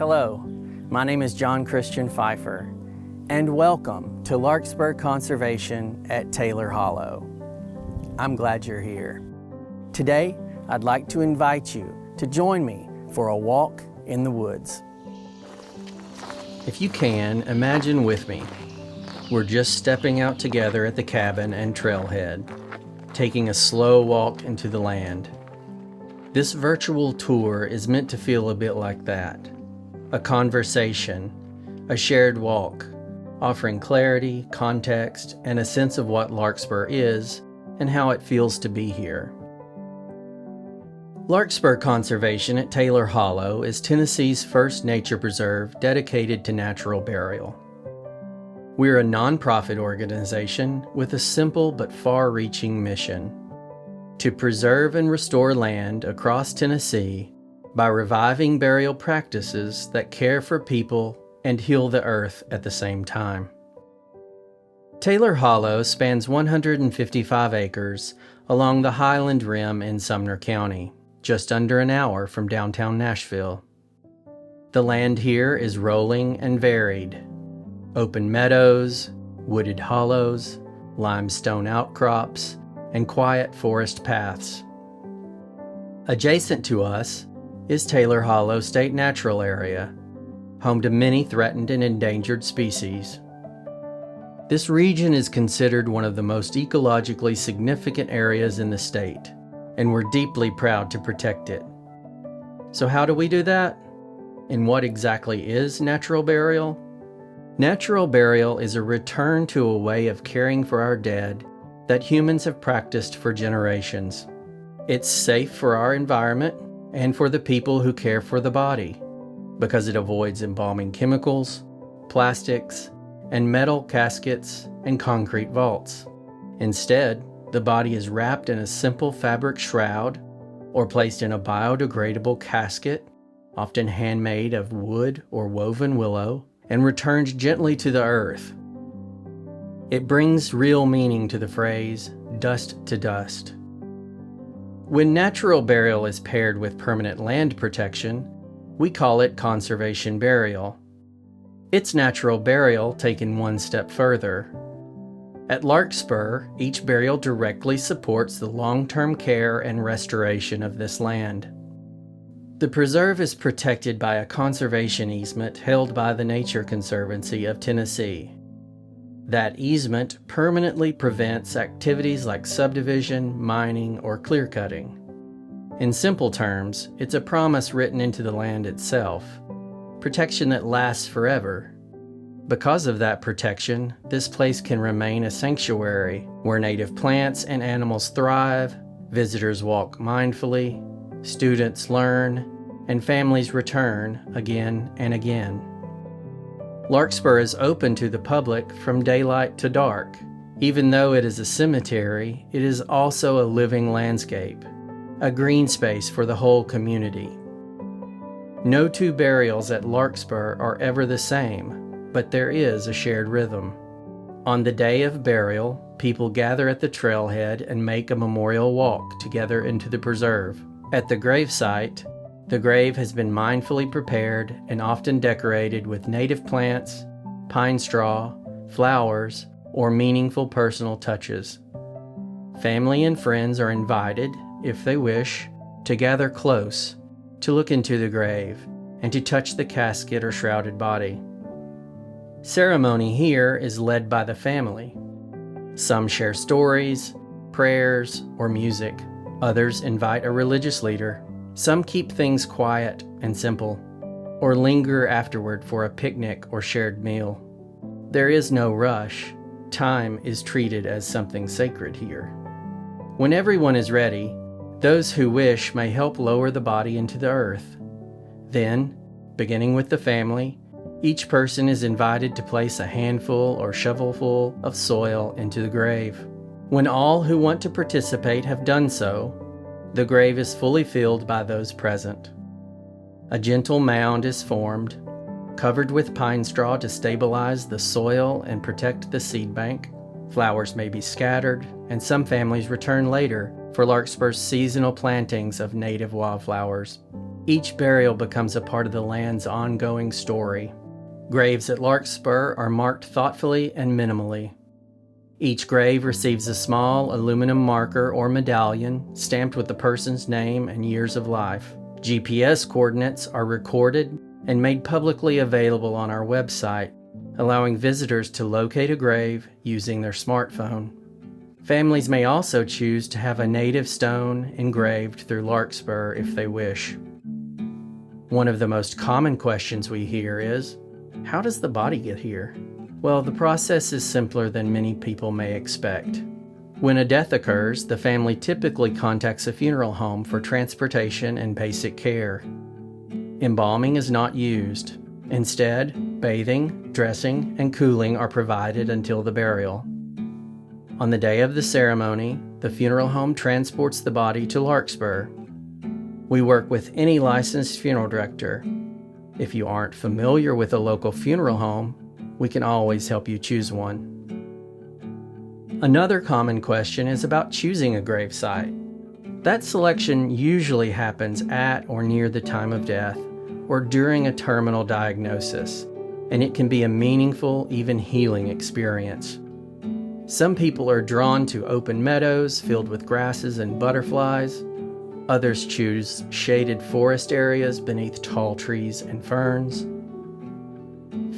Hello, my name is Christian Phifer, and welcome to Larkspur Conservation at Taylor Hollow. I'm glad you're here. Today, I'd like to invite you to join me for a walk in the woods. If you can, imagine with me. We're just stepping out together at the cabin and trailhead, taking a slow walk into the land. This virtual tour is meant to feel a bit like that. A conversation, a shared walk, offering clarity, context, and a sense of what Larkspur is and how it feels to be here. Larkspur Conservation at Taylor Hollow is Tennessee's first nature preserve dedicated to natural burial. We're a nonprofit organization with a simple but far-reaching mission: to preserve and restore land across Tennessee by reviving burial practices that care for people and heal the earth at the same time. Taylor Hollow spans 155 acres along the Highland Rim in Sumner County, just under an hour from downtown Nashville. The land here is rolling and varied. Open meadows, wooded hollows, limestone outcrops, and quiet forest paths. Adjacent to us is Taylor Hollow State Natural Area, home to many threatened and endangered species. This region is considered one of the most ecologically significant areas in the state, and we're deeply proud to protect it. So how do we do that? And what exactly is natural burial? Natural burial is a return to a way of caring for our dead that humans have practiced for generations. It's safe for our environment and for the people who care for the body, because it avoids embalming chemicals, plastics, and metal caskets and concrete vaults. Instead, the body is wrapped in a simple fabric shroud or placed in a biodegradable casket, often handmade of wood or woven willow, and returned gently to the earth. It brings real meaning to the phrase, dust to dust. When natural burial is paired with permanent land protection, we call it conservation burial. It's natural burial taken one step further. At Larkspur, each burial directly supports the long-term care and restoration of this land. The preserve is protected by a conservation easement held by the Nature Conservancy of Tennessee. That easement permanently prevents activities like subdivision, mining, or clear-cutting. In simple terms, it's a promise written into the land itself, protection that lasts forever. Because of that protection, this place can remain a sanctuary where native plants and animals thrive, visitors walk mindfully, students learn, and families return again and again. Larkspur is open to the public from daylight to dark. Even though it is a cemetery, it is also a living landscape, a green space for the whole community. No two burials at Larkspur are ever the same, but there is a shared rhythm. On the day of burial, people gather at the trailhead and make a memorial walk together into the preserve. At the gravesite, the grave has been mindfully prepared and often decorated with native plants, pine straw, flowers, or meaningful personal touches. Family and friends are invited, if they wish, to gather close, to look into the grave, and to touch the casket or shrouded body. Ceremony here is led by the family. Some share stories, prayers, or music. Others invite a religious leader. Some keep things quiet and simple, or linger afterward for a picnic or shared meal. There is no rush. Time is treated as something sacred here. When everyone is ready, those who wish may help lower the body into the earth. Then, beginning with the family, each person is invited to place a handful or shovelful of soil into the grave. When all who want to participate have done so, the grave is fully filled by those present. A gentle mound is formed, covered with pine straw to stabilize the soil and protect the seed bank. Flowers may be scattered, and some families return later for Larkspur's seasonal plantings of native wildflowers. Each burial becomes a part of the land's ongoing story. Graves at Larkspur are marked thoughtfully and minimally. Each grave receives a small aluminum marker or medallion stamped with the person's name and years of life. GPS coordinates are recorded and made publicly available on our website, allowing visitors to locate a grave using their smartphone. Families may also choose to have a native stone engraved through Larkspur if they wish. One of the most common questions we hear is, how does the body get here? Well, the process is simpler than many people may expect. When a death occurs, the family typically contacts a funeral home for transportation and basic care. Embalming is not used. Instead, bathing, dressing, and cooling are provided until the burial. On the day of the ceremony, the funeral home transports the body to Larkspur. We work with any licensed funeral director. If you aren't familiar with a local funeral home, we can always help you choose one. Another common question is about choosing a gravesite. That selection usually happens at or near the time of death or during a terminal diagnosis, and it can be a meaningful, even healing experience. Some people are drawn to open meadows filled with grasses and butterflies. Others choose shaded forest areas beneath tall trees and ferns.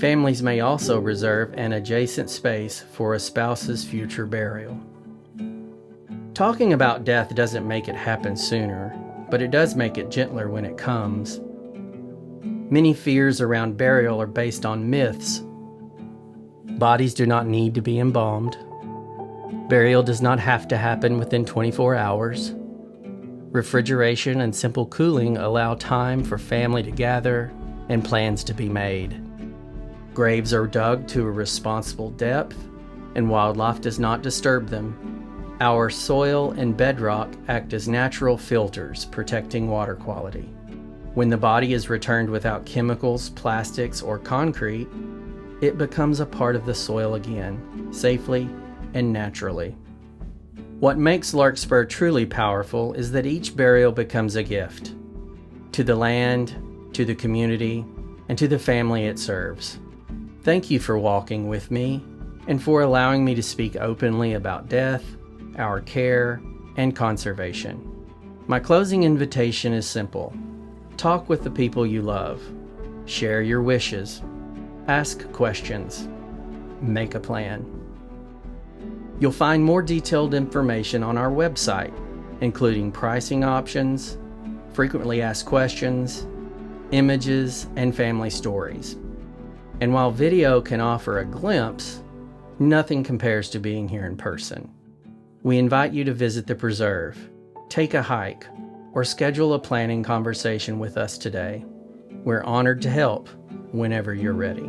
Families may also reserve an adjacent space for a spouse's future burial. Talking about death doesn't make it happen sooner, but it does make it gentler when it comes. Many fears around burial are based on myths. Bodies do not need to be embalmed. Burial does not have to happen within 24 hours. Refrigeration and simple cooling allow time for family to gather and plans to be made. Graves are dug to a responsible depth, and wildlife does not disturb them. Our soil and bedrock act as natural filters, protecting water quality. When the body is returned without chemicals, plastics, or concrete, it becomes a part of the soil again, safely and naturally. What makes Larkspur truly powerful is that each burial becomes a gift to the land, to the community, and to the family it serves. Thank you for walking with me and for allowing me to speak openly about death, our care, and conservation. My closing invitation is simple. Talk with the people you love. Share your wishes. Ask questions. Make a plan. You'll find more detailed information on our website, including pricing options, frequently asked questions, images, and family stories. And while video can offer a glimpse, nothing compares to being here in person. We invite you to visit the preserve, take a hike, or schedule a planning conversation with us today. We're honored to help whenever you're ready.